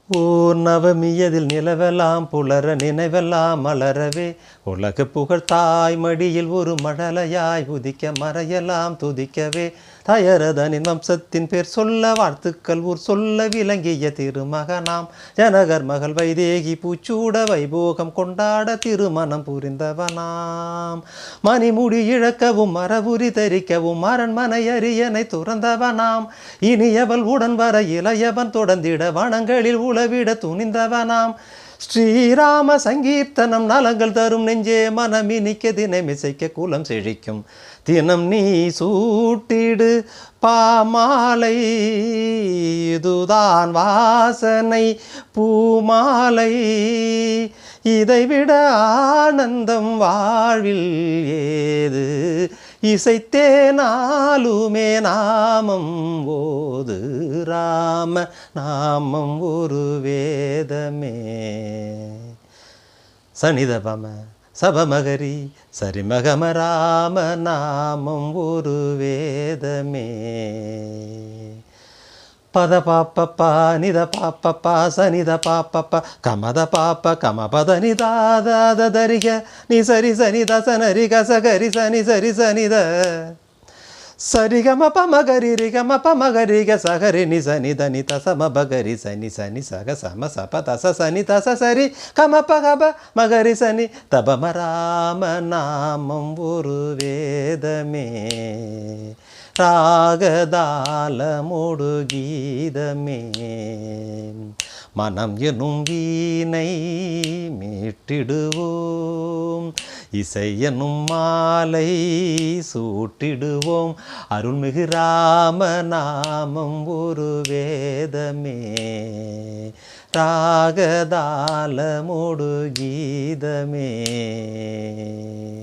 ஓர் நவமியதில் நிலவெல்லாம் புலர நினைவெல்லாம் மலரவே உலகு புகழ் தாய் மடியில் ஒரு மழலையாய் உதிக்க மறையெல்லாம் துதிக்கவே தயரதனின் வம்சத்தின் பேர் சொல்ல வாழ்த்துக்கள் ஊர் சொல்ல விளங்கிய திருமகனாம் ஜனகர் மகள் வைதேகி பூச்சூட வைபோகம் கொண்டாட திருமணம் புரிந்தவனாம். மணிமுடி இழக்கவும் மரபுரி தரிக்கவும் அரண்மனை அரியணை துறந்தவனாம். இனியவள் உடன் வர இளையவன் தொடர்ந்திட வனங்களில் உளவிட துணிந்தவனாம். ஸ்ரீராம சங்கீர்த்தனம் நலங்கள் தரும் நெஞ்சே மனமினிக்க தினமிசைக்க குலம் செழிக்கும் தினம் நீ சூட்டிடு பாமாலை இதுதான் வாசனை பூமாலை இதைவிட ஆனந்தம் வாழ்வில் ஏது இசைத்தேனாலுமே நாமம் ஓது ராம நாமம் ஒரு வேதமே. சனிதபம சபமகரி சரிமகம ராம நாமம் ஒரு வேதமே. பத பாப்பப்பா நித பாப்பப்பா சனித பாப்பப்பா கமத பாப்ப கமபத நிதாத தரிக நீ சரி சனித சனரி கசகரி சனி சரி சனித சரிகம பமகரி ரிகம பமகரிக சகரி நி சனி தனி தசம பகரி சனி சனி சக சம சப தச சனி தச சரி கம பகப மகரி சனி தபம ராம நாமம் ஒரு வேதமே. ராகதாளமோடு கீதமே மனம் எனும் வீணை மீட்டிடுவோம் இசை எனும் மாலை சூட்டிடுவோம் அருள்மிகு ராம நாமம் ஒரு வேதமே. ராகதாளமோடு கீதமே.